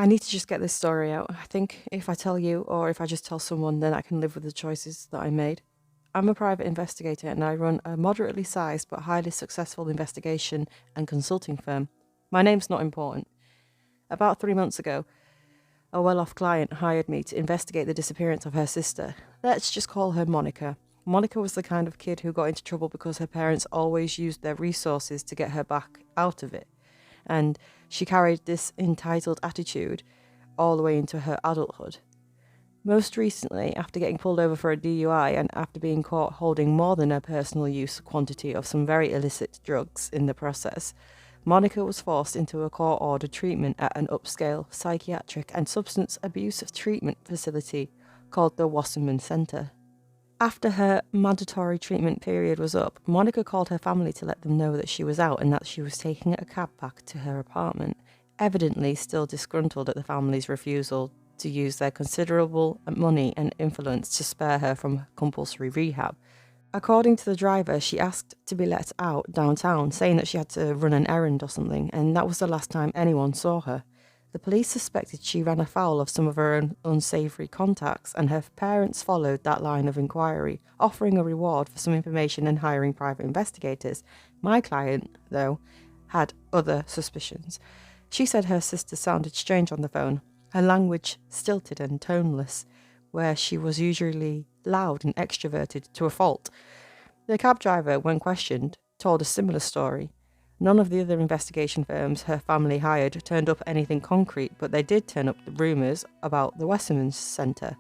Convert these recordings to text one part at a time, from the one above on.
I need to just get this story out. I think if I tell you, or if I just tell someone, then I can live with the choices that I made. I'm a private investigator and I run a moderately sized but highly successful investigation and consulting firm. My name's not important. About 3 months ago, a well-off client hired me to investigate the disappearance of her sister. Let's just call her Monica. Monica was the kind of kid who got into trouble because her parents always used their resources to get her back out of it. And she carried this entitled attitude all the way into her adulthood. Most recently, after getting pulled over for a DUI and after being caught holding more than a personal use quantity of some very illicit drugs in the process, Monica was forced into a court-ordered treatment at an upscale psychiatric and substance abuse treatment facility called the Wasserman Center. After her mandatory treatment period was up, Monica called her family to let them know that she was out and that she was taking a cab back to her apartment, evidently still disgruntled at the family's refusal to use their considerable money and influence to spare her from compulsory rehab. According to the driver, she asked to be let out downtown, saying that she had to run an errand or something, and that was the last time anyone saw her. The police suspected she ran afoul of some of her own unsavoury contacts, and her parents followed that line of inquiry, offering a reward for some information and hiring private investigators. My client, though, had other suspicions. She said her sister sounded strange on the phone, her language stilted and toneless, where she was usually loud and extroverted to a fault. The cab driver, when questioned, told a similar story. None of the other investigation firms her family hired turned up anything concrete, but they did turn up the rumours about the Westerman Centre,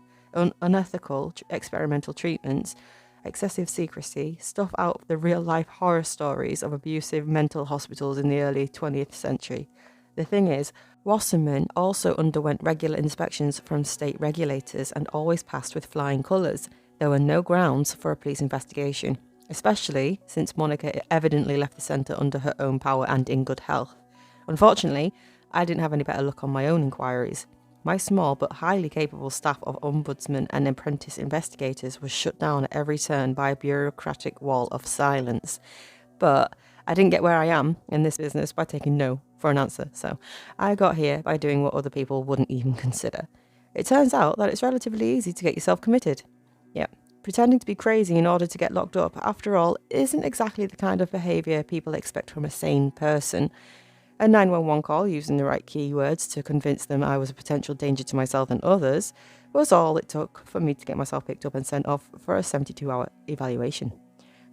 unethical experimental treatments, excessive secrecy, stuff out of the real-life horror stories of abusive mental hospitals in the early 20th century. The thing is, Wasserman also underwent regular inspections from state regulators and always passed with flying colours. There were no grounds for a police investigation, especially since Monica evidently left the centre under her own power and in good health. Unfortunately, I didn't have any better luck on my own inquiries. My small but highly capable staff of ombudsman and apprentice investigators was shut down at every turn by a bureaucratic wall of silence. But I didn't get where I am in this business by taking no for an answer, so I got here by doing what other people wouldn't even consider. It turns out that it's relatively easy to get yourself committed. Yeah, pretending to be crazy in order to get locked up, after all, isn't exactly the kind of behaviour people expect from a sane person. A 911 call using the right keywords to convince them I was a potential danger to myself and others was all it took for me to get myself picked up and sent off for a 72-hour evaluation.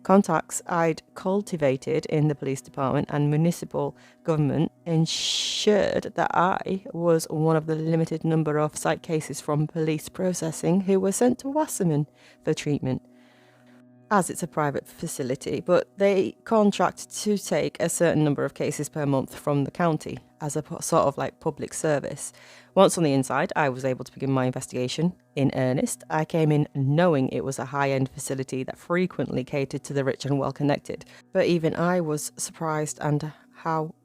Contacts I'd cultivated in the police department and municipal government ensured that I was one of the limited number of psych cases from police processing who were sent to Wasserman for treatment, as it's a private facility, but they contract to take a certain number of cases per month from the county as a sort of like public service. Once on the inside, I was able to begin my investigation in earnest. I came in knowing it was a high-end facility that frequently catered to the rich and well-connected, but even I was surprised and how,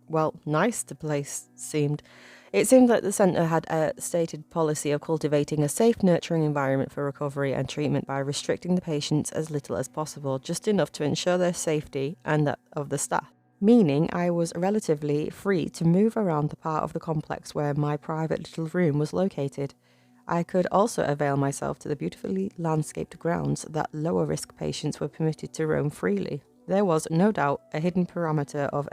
well, nice the place seemed. It seemed that the centre had a stated policy of cultivating a safe, nurturing environment for recovery and treatment by restricting the patients as little as possible, just enough to ensure their safety and that of the staff. Meaning I was relatively free to move around the part of the complex where my private little room was located. I could also avail myself to the beautifully landscaped grounds that lower-risk patients were permitted to roam freely. There was, no doubt, a hidden parameter of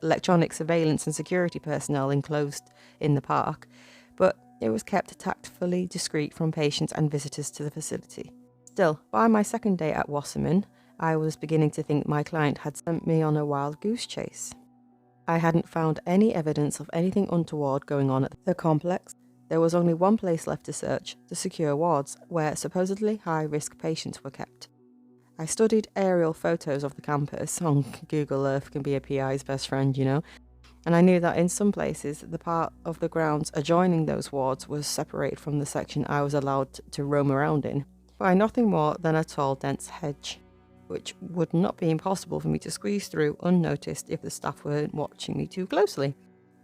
electronic surveillance and security personnel enclosed in the park, but it was kept tactfully discreet from patients and visitors to the facility. Still, by my second day at Wasserman, I was beginning to think my client had sent me on a wild goose chase. I hadn't found any evidence of anything untoward going on at the complex. There was only one place left to search, the secure wards, where supposedly high-risk patients were kept. I studied aerial photos of the campus. On Google Earth can be a PI's best friend, you know. And I knew that in some places, the part of the grounds adjoining those wards was separated from the section I was allowed to roam around in by nothing more than a tall, dense hedge, which would not be impossible for me to squeeze through unnoticed if the staff weren't watching me too closely.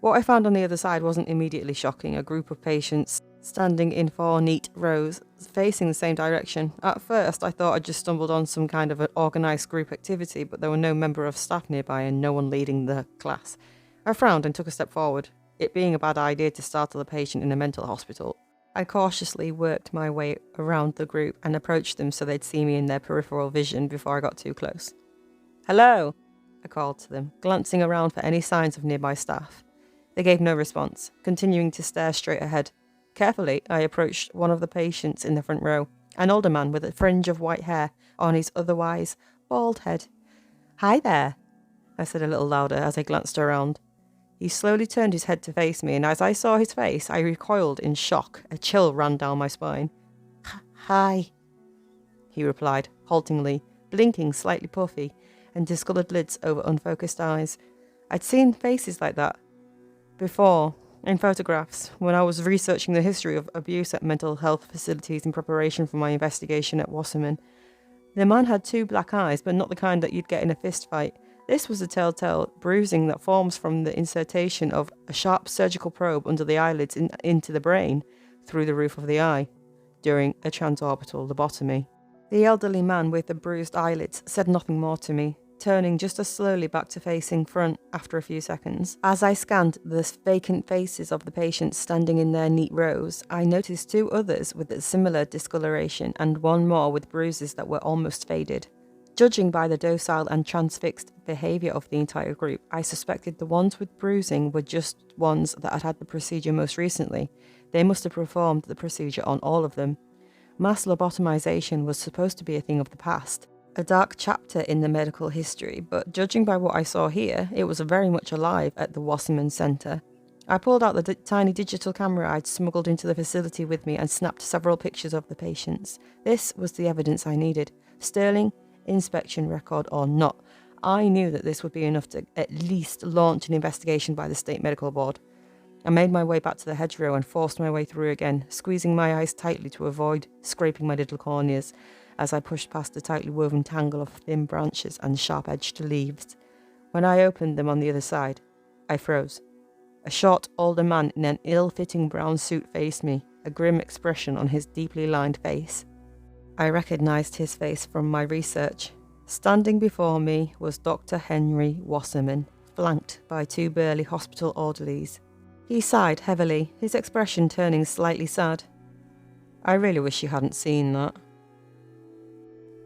What I found on the other side wasn't immediately shocking. A group of patients standing in 4 neat rows, facing the same direction. At first, I thought I'd just stumbled on some kind of an organised group activity, but there were no member of staff nearby and no one leading the class. I frowned and took a step forward. it being a bad idea to startle a patient in a mental hospital. I cautiously worked my way around the group and approached them so they'd see me in their peripheral vision before I got too close. "Hello," I called to them, glancing around for any signs of nearby staff. They gave no response, continuing to stare straight ahead. Carefully, I approached one of the patients in the front row, an older man with a fringe of white hair on his otherwise bald head. "Hi there," I said a little louder as I glanced around. He slowly turned his head to face me, and as I saw his face, I recoiled in shock. A chill ran down my spine. "Hi," he replied, haltingly, blinking slightly puffy, and discoloured lids over unfocused eyes. I'd seen faces like that before, in photographs, when I was researching the history of abuse at mental health facilities in preparation for my investigation at Wasserman. The man had 2 black eyes, but not the kind that you'd get in a fist fight. This was the telltale bruising that forms from the insertion of a sharp surgical probe under the eyelids into the brain through the roof of the eye during a transorbital lobotomy. The elderly man with the bruised eyelids said nothing more to me, turning just as slowly back to facing front after a few seconds. As I scanned the vacant faces of the patients standing in their neat rows, I noticed 2 others with a similar discoloration and 1 more with bruises that were almost faded. Judging by the docile and transfixed behaviour of the entire group, I suspected the ones with bruising were just ones that had had the procedure most recently. They must have performed the procedure on all of them. Mass lobotomization was supposed to be a thing of the past, a dark chapter in the medical history, but judging by what I saw here, it was very much alive at the Wasserman Centre. I pulled out the tiny digital camera I'd smuggled into the facility with me and snapped several pictures of the patients. This was the evidence I needed. Sterling inspection record or not, I knew that this would be enough to at least launch an investigation by the State Medical Board. I made my way back to the hedgerow and forced my way through again, squeezing my eyes tightly to avoid scraping my little corneas as I pushed past the tightly woven tangle of thin branches and sharp-edged leaves. When I opened them on the other side, I froze. A short, older man in an ill-fitting brown suit faced me, a grim expression on his deeply lined face. I recognised his face from my research. Standing before me was Dr. Henry Wasserman, flanked by 2 burly hospital orderlies. He sighed heavily, his expression turning slightly sad. "I really wish you hadn't seen that."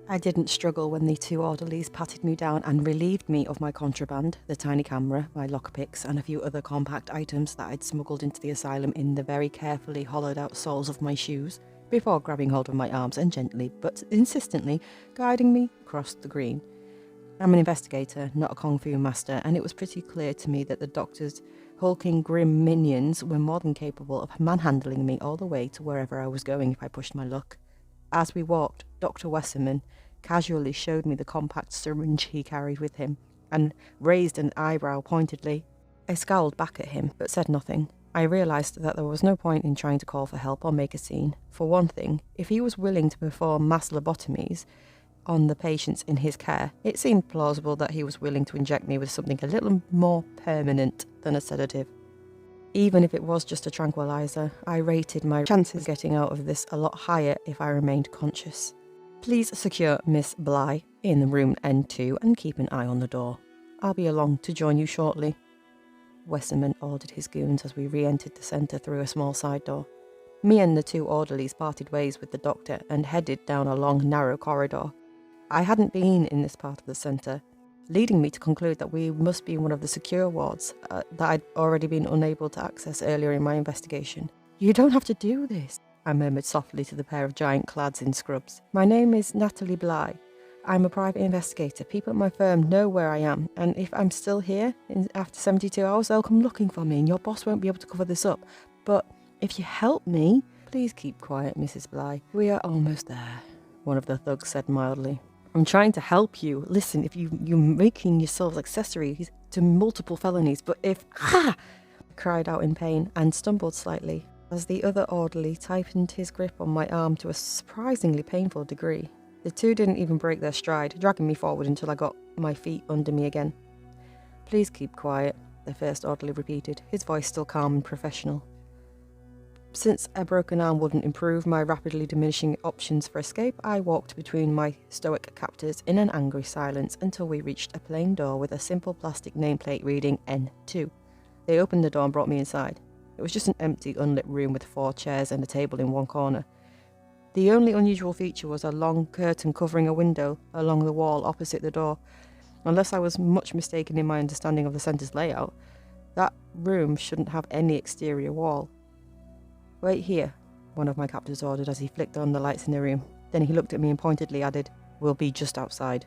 I didn't struggle when the 2 orderlies patted me down and relieved me of my contraband, the tiny camera, my lockpicks, and a few other compact items that I'd smuggled into the asylum in the very carefully hollowed-out soles of my shoes, before grabbing hold of my arms and gently, but insistently, guiding me across the green. I'm an investigator, not a kung fu master, and it was pretty clear to me that the doctor's hulking grim minions were more than capable of manhandling me all the way to wherever I was going if I pushed my luck. As we walked, Dr. Wasserman casually showed me the compact syringe he carried with him, and raised an eyebrow pointedly. I scowled back at him, but said nothing. I realised that there was no point in trying to call for help or make a scene. For one thing, if he was willing to perform mass lobotomies on the patients in his care, it seemed plausible that he was willing to inject me with something a little more permanent than a sedative. Even if it was just a tranquilizer, I rated my chances of getting out of this a lot higher if I remained conscious. "Please secure Miss Bly in room N2 and keep an eye on the door. I'll be along to join you shortly," Wasserman ordered his goons as we re-entered the centre through a small side door. Me and the 2 orderlies parted ways with the doctor and headed down a long, narrow corridor. I hadn't been in this part of the centre, leading me to conclude that we must be in one of the secure wards that I'd already been unable to access earlier in my investigation. "You don't have to do this," I murmured softly to the pair of giant clads in scrubs. "My name is Natalie Bly. I'm a private investigator. People at my firm know where I am, and if I'm still here after 72 hours, they'll come looking for me, and your boss won't be able to cover this up. But if you help me..." "Please keep quiet, Mrs. Bly. We are almost there," one of the thugs said mildly. "I'm trying to help you. Listen, if you're making yourselves accessories to multiple felonies, but if..." "Ha!" I cried out in pain and stumbled slightly as the other orderly tightened his grip on my arm to a surprisingly painful degree. The 2 didn't even break their stride, dragging me forward until I got my feet under me again. "Please keep quiet," the first orderly repeated, his voice still calm and professional. Since a broken arm wouldn't improve my rapidly diminishing options for escape, I walked between my stoic captors in an angry silence until we reached a plain door with a simple plastic nameplate reading N2. They opened the door and brought me inside. It was just an empty, unlit room with 4 chairs and a table in one corner. The only unusual feature was a long curtain covering a window along the wall opposite the door. Unless I was much mistaken in my understanding of the centre's layout, that room shouldn't have any exterior wall. "Wait here," one of my captors ordered as he flicked on the lights in the room. Then he looked at me and pointedly added, "We'll be just outside."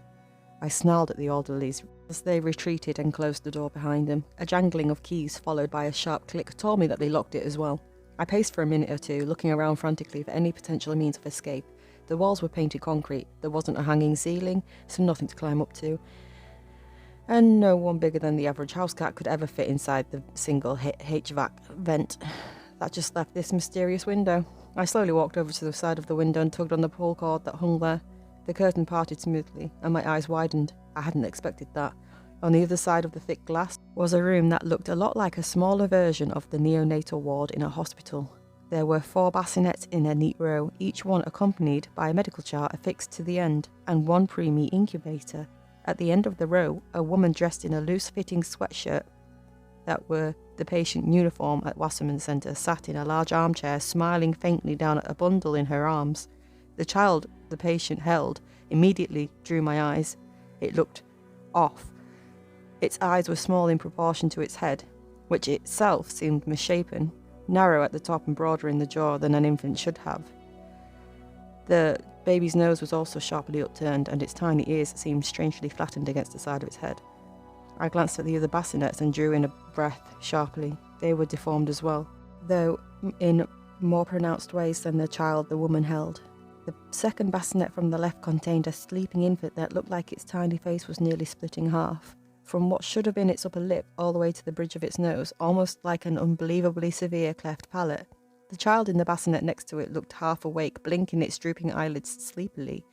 I snarled at the orderlies as they retreated and closed the door behind them. A jangling of keys followed by a sharp click told me that they locked it as well. I paced for a minute or two, looking around frantically for any potential means of escape. The walls were painted concrete, there wasn't a hanging ceiling, so nothing to climb up to, and no one bigger than the average house cat could ever fit inside the single HVAC vent that just left this mysterious window. I slowly walked over to the side of the window and tugged on the pull cord that hung there. The curtain parted smoothly, and my eyes widened. I hadn't expected that. On the other side of the thick glass was a room that looked a lot like a smaller version of the neonatal ward in a hospital. There were 4 bassinets in a neat row, each one accompanied by a medical chart affixed to the end, and 1 preemie incubator. At the end of the row, a woman dressed in a loose-fitting sweatshirt that were the patient uniform at Wasserman Centre sat in a large armchair, smiling faintly down at a bundle in her arms. The child the patient held immediately drew my eyes. It looked off. Its eyes were small in proportion to its head, which itself seemed misshapen, narrow at the top and broader in the jaw than an infant should have. The baby's nose was also sharply upturned, and its tiny ears seemed strangely flattened against the side of its head. I glanced at the other bassinets and drew in a breath sharply. They were deformed as well, though in more pronounced ways than the child the woman held. The second bassinet from the left contained a sleeping infant that looked like its tiny face was nearly split in half, from what should have been its upper lip all the way to the bridge of its nose, almost like an unbelievably severe cleft palate. The child in the bassinet next to it looked half awake, blinking its drooping eyelids sleepily,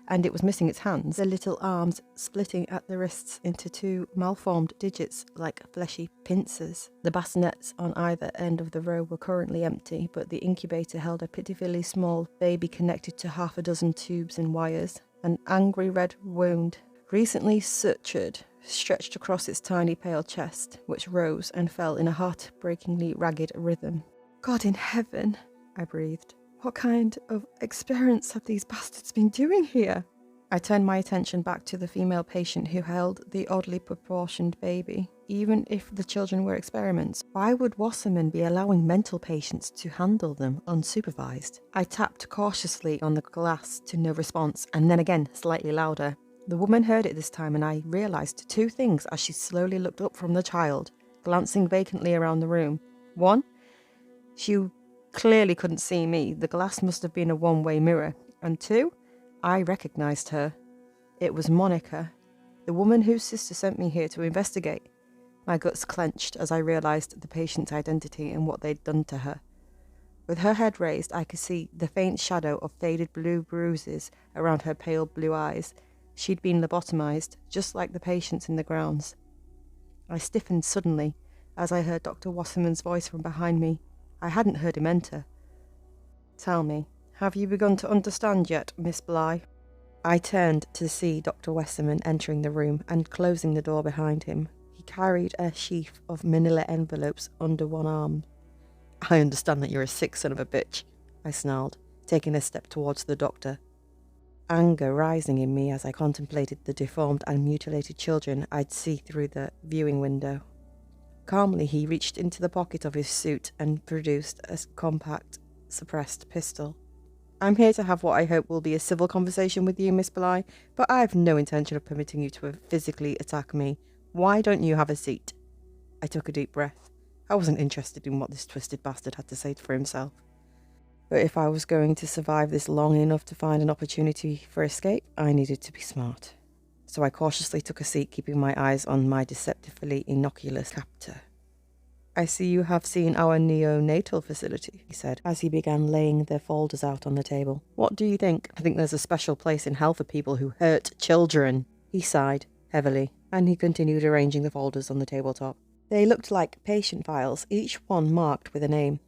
and it was missing its hands, the little arms splitting at the wrists into 2 malformed digits like fleshy pincers. The bassinets on either end of the row were currently empty, but the incubator held a pitifully small baby connected to 6 tubes and wires. An angry red wound, recently sutured, stretched across its tiny pale chest, which rose and fell in a heart-breakingly ragged rhythm. "God in heaven," I breathed. "What kind of experiments have these bastards been doing here?" I turned my attention back to the female patient who held the oddly proportioned baby. Even if the children were experiments, why would Wasserman be allowing mental patients to handle them unsupervised? I tapped cautiously on the glass to no response, and then again, slightly louder. The woman heard it this time, and I realised 2 things as she slowly looked up from the child, glancing vacantly around the room. 1, she clearly couldn't see me. The glass must have been a one-way mirror. And 2, I recognised her. It was Monica, the woman whose sister sent me here to investigate. My guts clenched as I realised the patient's identity and what they'd done to her. With her head raised, I could see the faint shadow of faded blue bruises around her pale blue eyes. She'd been lobotomised, just like the patients in the grounds. I stiffened suddenly as I heard Dr. Wasserman's voice from behind me. I hadn't heard him enter. "Tell me, have you begun to understand yet, Miss Bly?" I turned to see Dr. Wasserman entering the room and closing the door behind him. He carried a sheaf of manila envelopes under one arm. "I understand that you're a sick son of a bitch," I snarled, taking a step towards the doctor. Anger rising in me as I contemplated the deformed and mutilated children I'd see through the viewing window. Calmly, he reached into the pocket of his suit and produced a compact, suppressed pistol. "I'm here to have what I hope will be a civil conversation with you, Miss Bly, but I've no intention of permitting you to physically attack me. Why don't you have a seat?" I took a deep breath. I wasn't interested in what this twisted bastard had to say for himself. But if I was going to survive this long enough to find an opportunity for escape, I needed to be smart. So I cautiously took a seat, keeping my eyes on my deceptively innocuous captor. "I see you have seen our neonatal facility," he said, as he began laying the folders out on the table. "What do you think? I think there's a special place in hell for people who hurt children." He sighed heavily, and he continued arranging the folders on the tabletop. They looked like patient files, each one marked with a name.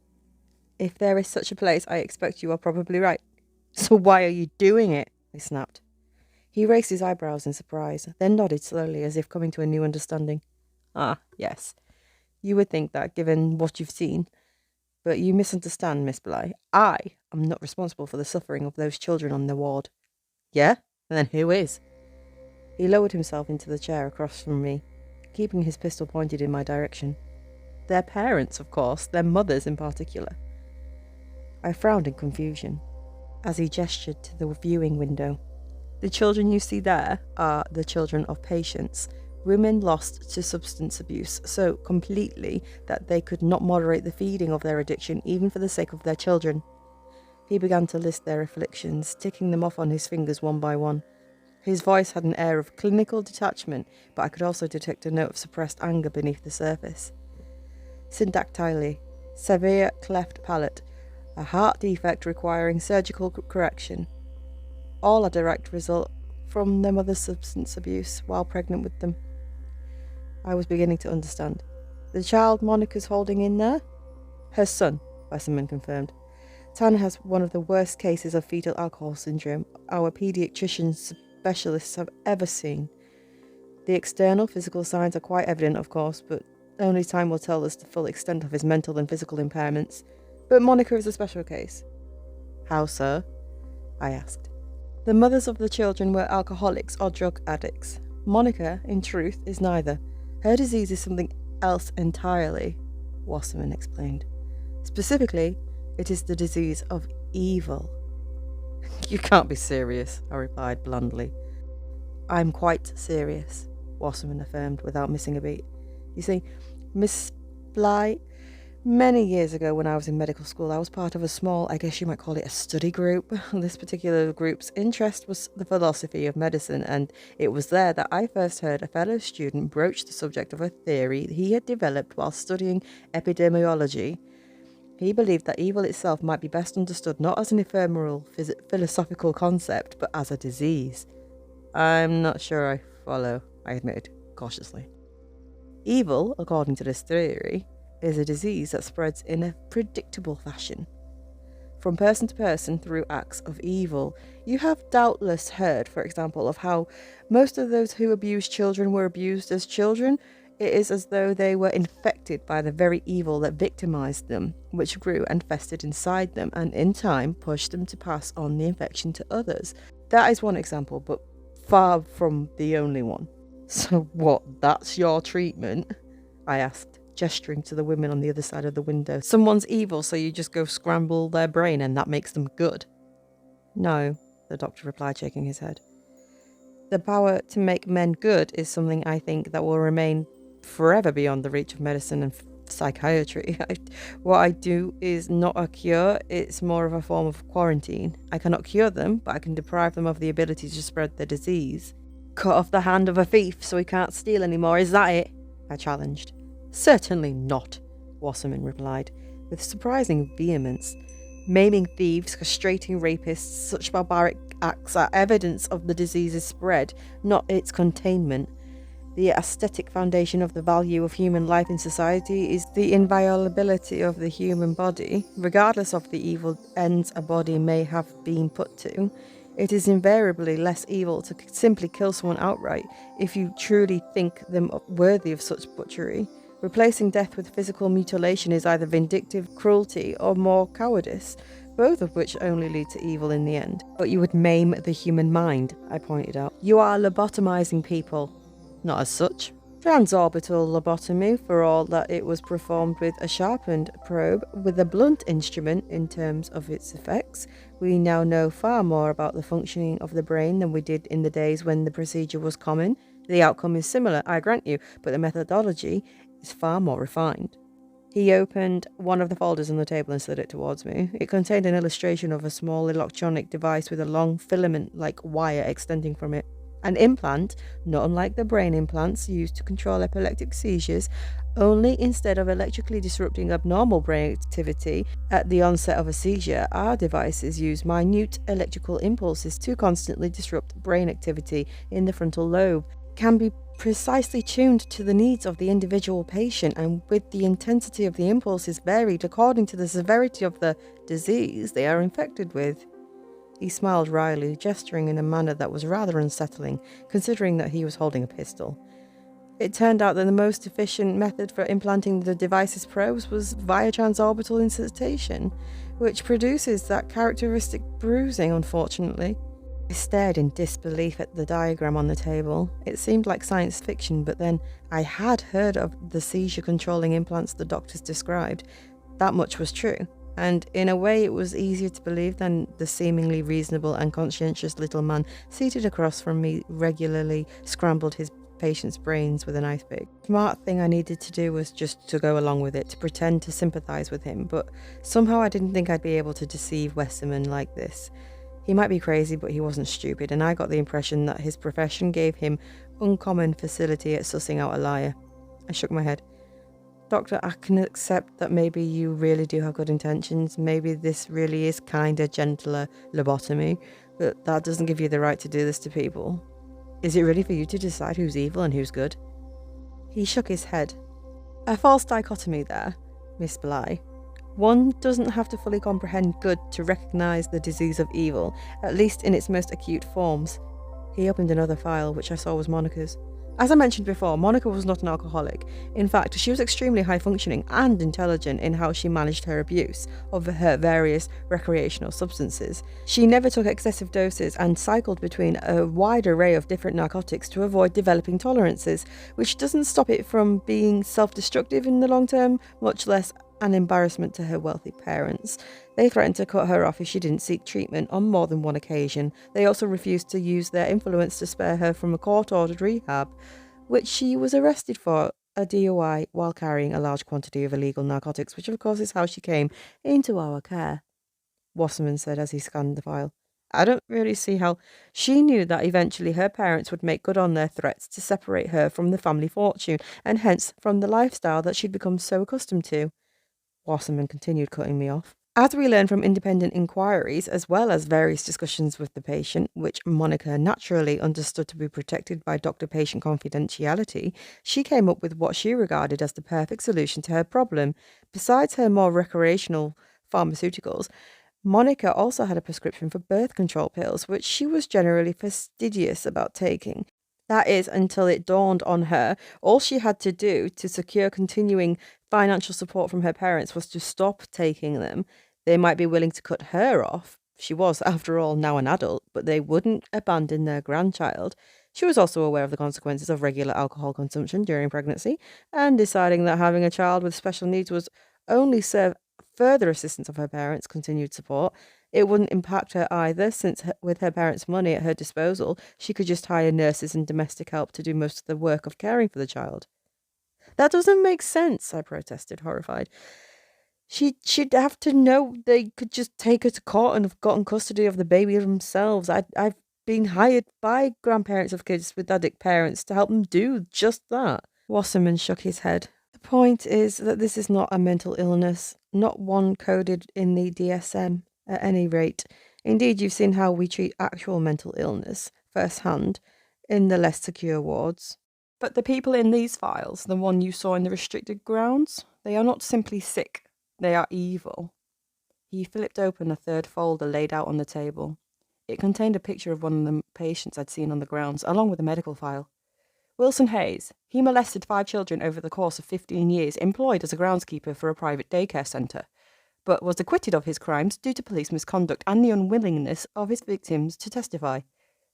"If there is such a place, I expect you are probably right." "So why are you doing it?" I snapped. He raised his eyebrows in surprise, then nodded slowly as if coming to a new understanding. "Ah, yes. You would think that given what you've seen, but you misunderstand, Miss Bly. I am not responsible for the suffering of those children on the ward. Yeah? Then who is? He lowered himself into the chair across from me, keeping his pistol pointed in my direction. Their parents, of course, their mothers in particular. I frowned in confusion as he gestured to the viewing window. The children you see there are the children of patients, women lost to substance abuse so completely that they could not moderate the feeding of their addiction even for the sake of their children. He began to list their afflictions, ticking them off on his fingers one by one. His voice had an air of clinical detachment, but I could also detect a note of suppressed anger beneath the surface. Syndactyly, severe cleft palate, a heart defect requiring surgical correction. All a direct result from their mother's substance abuse while pregnant with them. I was beginning to understand. The child Monica's holding in there? Her son, Westerman confirmed. Tana has one of the worst cases of fetal alcohol syndrome our paediatrician specialists have ever seen. The external physical signs are quite evident, of course, but only time will tell us the full extent of his mental and physical impairments. But Monica is a special case. How, sir? I asked. The mothers of the children were alcoholics or drug addicts. Monica, in truth, is neither. Her disease is something else entirely, Wasserman explained. Specifically, it is the disease of evil. You can't be serious, I replied blandly. I'm quite serious, Wasserman affirmed without missing a beat. You see, Miss Bly, many years ago when I was in medical school, I was part of a small, I guess you might call it a study group. This particular group's interest was the philosophy of medicine, and it was there that I first heard a fellow student broach the subject of a theory he had developed while studying epidemiology. He believed that evil itself might be best understood not as an ephemeral philosophical concept, but as a disease. I'm not sure I follow, I admitted cautiously. Evil, according to this theory, is a disease that spreads in a predictable fashion. From person to person through acts of evil. You have doubtless heard, for example, of how most of those who abuse children were abused as children. It is as though they were infected by the very evil that victimized them, which grew and festered inside them and in time pushed them to pass on the infection to others. That is one example, but far from the only one. So what, that's your treatment? I asked, gesturing to the women on the other side of the window. Someone's evil, so you just go scramble their brain and that makes them good? No, the doctor replied, shaking his head. The power to make men good is something I think that will remain forever beyond the reach of medicine and psychiatry. What I do is not a cure, it's more of a form of quarantine. I cannot cure them, but I can deprive them of the ability to spread the disease. Cut off the hand of a thief so he can't steal anymore, is that it? I challenged. Certainly not, Wasserman replied, with surprising vehemence. Maiming thieves, castrating rapists, such barbaric acts are evidence of the disease's spread, not its containment. The aesthetic foundation of the value of human life in society is the inviolability of the human body. Regardless of the evil ends a body may have been put to, it is invariably less evil to simply kill someone outright if you truly think them worthy of such butchery. Replacing death with physical mutilation is either vindictive cruelty or more cowardice, both of which only lead to evil in the end. But you would maim the human mind, I pointed out. You are lobotomizing people. Not as such. Transorbital lobotomy, for all that it was performed with a sharpened probe with a blunt instrument in terms of its effects. We now know far more about the functioning of the brain than we did in the days when the procedure was common. The outcome is similar, I grant you, but the methodology is far more refined. He opened one of the folders on the table and slid it towards me. It contained an illustration of a small electronic device with a long filament-like wire extending from it. An implant, not unlike the brain implants used to control epileptic seizures, only instead of electrically disrupting abnormal brain activity at the onset of a seizure, our devices use minute electrical impulses to constantly disrupt brain activity in the frontal lobe, can be precisely tuned to the needs of the individual patient, and with the intensity of the impulses varied according to the severity of the disease they are infected with. He smiled wryly, gesturing in a manner that was rather unsettling, considering that he was holding a pistol. It turned out that the most efficient method for implanting the device's probes was via transorbital insertion, which produces that characteristic bruising, unfortunately. I stared in disbelief at the diagram on the table. It seemed like science fiction, but then I had heard of the seizure-controlling implants the doctors described. That much was true, and in a way it was easier to believe than the seemingly reasonable and conscientious little man seated across from me regularly scrambled his patient's brains with a knife pick. The smart thing I needed to do was just to go along with it, to pretend to sympathise with him, but somehow I didn't think I'd be able to deceive Westerman like this. He might be crazy, but he wasn't stupid, and I got the impression that his profession gave him uncommon facility at sussing out a liar. I shook my head. Doctor, I can accept that maybe you really do have good intentions. Maybe this really is kinda gentler lobotomy, but that doesn't give you the right to do this to people. Is it really for you to decide who's evil and who's good? He shook his head. A false dichotomy there, Miss Bly. One doesn't have to fully comprehend good to recognise the disease of evil, at least in its most acute forms. He opened another file, which I saw was Monica's. As I mentioned before, Monica was not an alcoholic. In fact, she was extremely high-functioning and intelligent in how she managed her abuse of her various recreational substances. She never took excessive doses and cycled between a wide array of different narcotics to avoid developing tolerances, which doesn't stop it from being self-destructive in the long term, much less an embarrassment to her wealthy parents. They threatened to cut her off if she didn't seek treatment on more than one occasion. They also refused to use their influence to spare her from a court-ordered rehab, which she was arrested for, a DUI, while carrying a large quantity of illegal narcotics, which of course is how she came into our care, Wasserman said as he scanned the file. I don't really see how. She knew that eventually her parents would make good on their threats to separate her from the family fortune, and hence from the lifestyle that she'd become so accustomed to. Wasserman continued, cutting me off. As we learned from independent inquiries, as well as various discussions with the patient, which Monica naturally understood to be protected by doctor-patient confidentiality, she came up with what she regarded as the perfect solution to her problem. Besides her more recreational pharmaceuticals, Monica also had a prescription for birth control pills, which she was generally fastidious about taking. That is, until it dawned on her, all she had to do to secure continuing financial support from her parents was to stop taking them. They might be willing to cut her off. She was, after all, now an adult, but they wouldn't abandon their grandchild. She was also aware of the consequences of regular alcohol consumption during pregnancy, and deciding that having a child with special needs was only serve further assistance of her parents' continued support. It wouldn't impact her either, since with her parents' money at her disposal, she could just hire nurses and domestic help to do most of the work of caring for the child. That doesn't make sense, I protested, horrified. She'd have to know they could just take her to court and have gotten custody of the baby themselves. I've been hired by grandparents of kids with addict parents to help them do just that. Wasserman shook his head. The point is that this is not a mental illness, not one coded in the DSM, at any rate. Indeed, you've seen how we treat actual mental illness, firsthand, in the less secure wards. But the people in these files, the one you saw in the restricted grounds, they are not simply sick, they are evil. He flipped open a third folder laid out on the table. It contained a picture of one of the patients I'd seen on the grounds, along with a medical file. Wilson Hayes. He molested 5 children over the course of 15 years, employed as a groundskeeper for a private daycare centre, but was acquitted of his crimes due to police misconduct and the unwillingness of his victims to testify.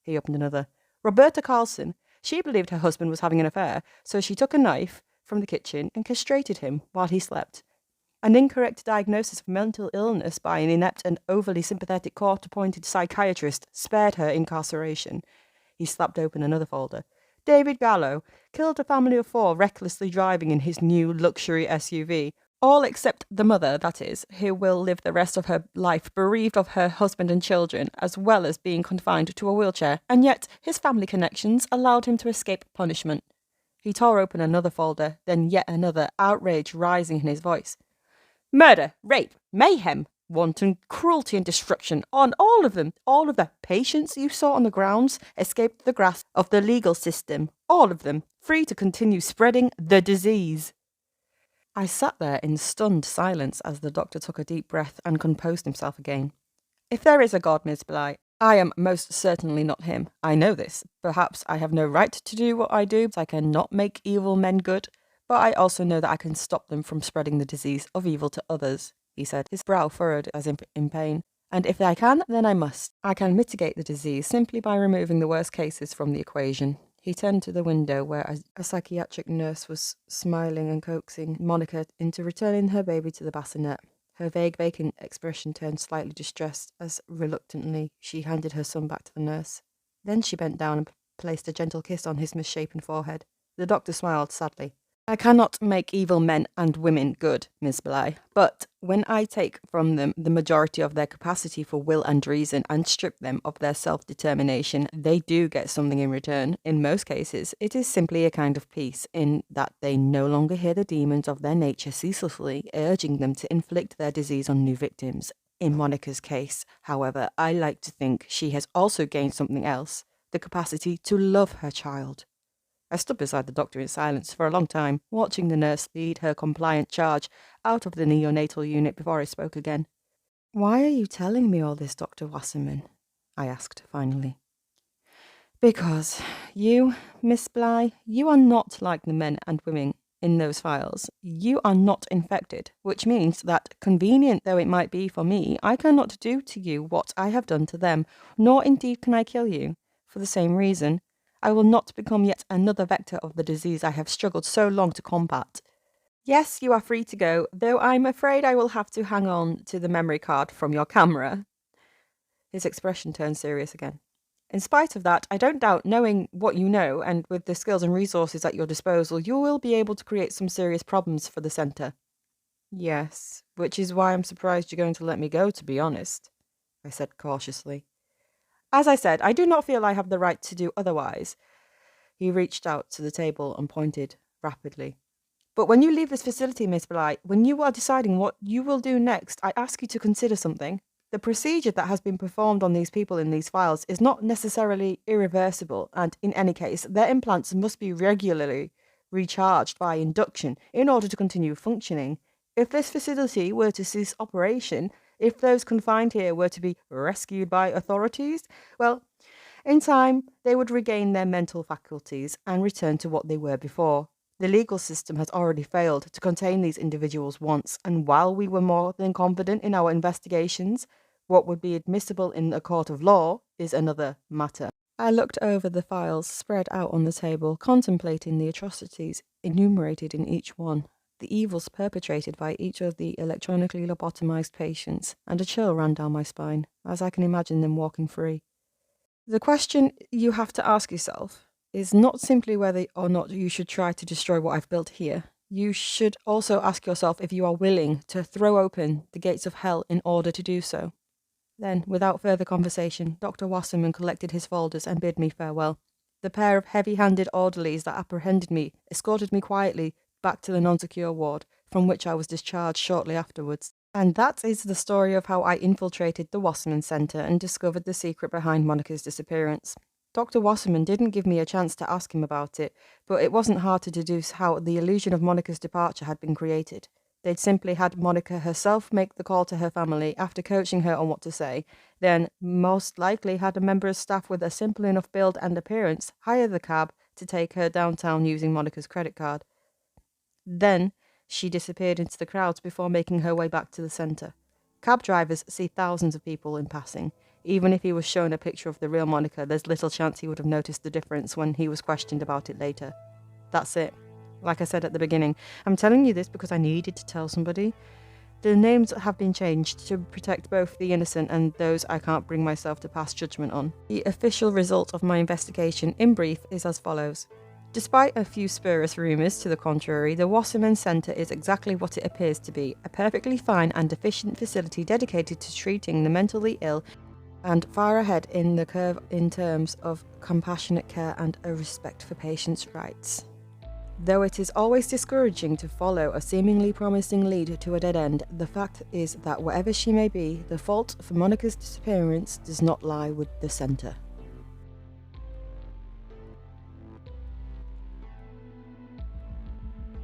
He opened another. Roberta Carlson. She believed her husband was having an affair, so she took a knife from the kitchen and castrated him while he slept. An incorrect diagnosis of mental illness by an inept and overly sympathetic court-appointed psychiatrist spared her incarceration. He slapped open another folder. David Gallo killed a family of 4 recklessly driving in his new luxury SUV. All except the mother, that is, who will live the rest of her life bereaved of her husband and children, as well as being confined to a wheelchair, and yet his family connections allowed him to escape punishment. He tore open another folder, then yet another, outrage rising in his voice. Murder, rape, mayhem, wanton cruelty and destruction on all of them. All of the patients you saw on the grounds escaped the grasp of the legal system. All of them, free to continue spreading the disease. I sat there in stunned silence as the doctor took a deep breath and composed himself again. If there is a God, Miss Bly, I am most certainly not him. I know this. Perhaps I have no right to do what I do. I cannot make evil men good. But I also know that I can stop them from spreading the disease of evil to others, he said, his brow furrowed as if in pain. And if I can, then I must. I can mitigate the disease simply by removing the worst cases from the equation. He turned to the window where a psychiatric nurse was smiling and coaxing Monica into returning her baby to the bassinet. Her vague, vacant expression turned slightly distressed as reluctantly she handed her son back to the nurse. Then she bent down and placed a gentle kiss on his misshapen forehead. The doctor smiled sadly. I cannot make evil men and women good, Miss Bly, but when I take from them the majority of their capacity for will and reason and strip them of their self-determination, they do get something in return. In most cases, it is simply a kind of peace, in that they no longer hear the demons of their nature ceaselessly urging them to inflict their disease on new victims. In Monica's case, however, I like to think she has also gained something else, the capacity to love her child. I stood beside the doctor in silence for a long time, watching the nurse lead her compliant charge out of the neonatal unit before I spoke again. Why are you telling me all this, Dr. Wasserman? I asked finally. Because you, Miss Bly, you are not like the men and women in those files. You are not infected, which means that, convenient though it might be for me, I cannot do to you what I have done to them, nor indeed can I kill you. For the same reason, I will not become yet another vector of the disease I have struggled so long to combat. Yes, you are free to go, though I'm afraid I will have to hang on to the memory card from your camera. His expression turned serious again. In spite of that, I don't doubt, knowing what you know, and with the skills and resources at your disposal, you will be able to create some serious problems for the centre. Yes, which is why I'm surprised you're going to let me go, to be honest, I said cautiously. As I said, I do not feel I have the right to do otherwise. He reached out to the table and pointed rapidly. But when you leave this facility, Miss Bly, when you are deciding what you will do next, I ask you to consider something. The procedure that has been performed on these people in these files is not necessarily irreversible, and in any case, their implants must be regularly recharged by induction in order to continue functioning. If this facility were to cease operation, if those confined here were to be rescued by authorities, well, in time, they would regain their mental faculties and return to what they were before. The legal system has already failed to contain these individuals once, and while we were more than confident in our investigations, what would be admissible in a court of law is another matter. I looked over the files spread out on the table, contemplating the atrocities enumerated in each one, the evils perpetrated by each of the electronically lobotomized patients, and a chill ran down my spine, as I can imagine them walking free. The question you have to ask yourself is not simply whether or not you should try to destroy what I've built here. You should also ask yourself if you are willing to throw open the gates of hell in order to do so. Then, without further conversation, Dr. Wasserman collected his folders and bid me farewell. The pair of heavy-handed orderlies that apprehended me escorted me quietly back to the non-secure ward, from which I was discharged shortly afterwards. And that is the story of how I infiltrated the Wasserman Centre and discovered the secret behind Monica's disappearance. Dr. Wasserman didn't give me a chance to ask him about it, but it wasn't hard to deduce how the illusion of Monica's departure had been created. They'd simply had Monica herself make the call to her family after coaching her on what to say, then most likely had a member of staff with a simple enough build and appearance hire the cab to take her downtown using Monica's credit card. Then she disappeared into the crowds before making her way back to the centre. Cab drivers see thousands of people in passing. Even if he was shown a picture of the real Monica, there's little chance he would have noticed the difference when he was questioned about it later. That's it. Like I said at the beginning, I'm telling you this because I needed to tell somebody. The names have been changed to protect both the innocent and those I can't bring myself to pass judgment on. The official result of my investigation, in brief, is as follows. Despite a few spurious rumours to the contrary, the Wasserman Centre is exactly what it appears to be, a perfectly fine and efficient facility dedicated to treating the mentally ill and far ahead in the curve in terms of compassionate care and a respect for patients' rights. Though it is always discouraging to follow a seemingly promising lead to a dead end, the fact is that wherever she may be, the fault for Monica's disappearance does not lie with the centre.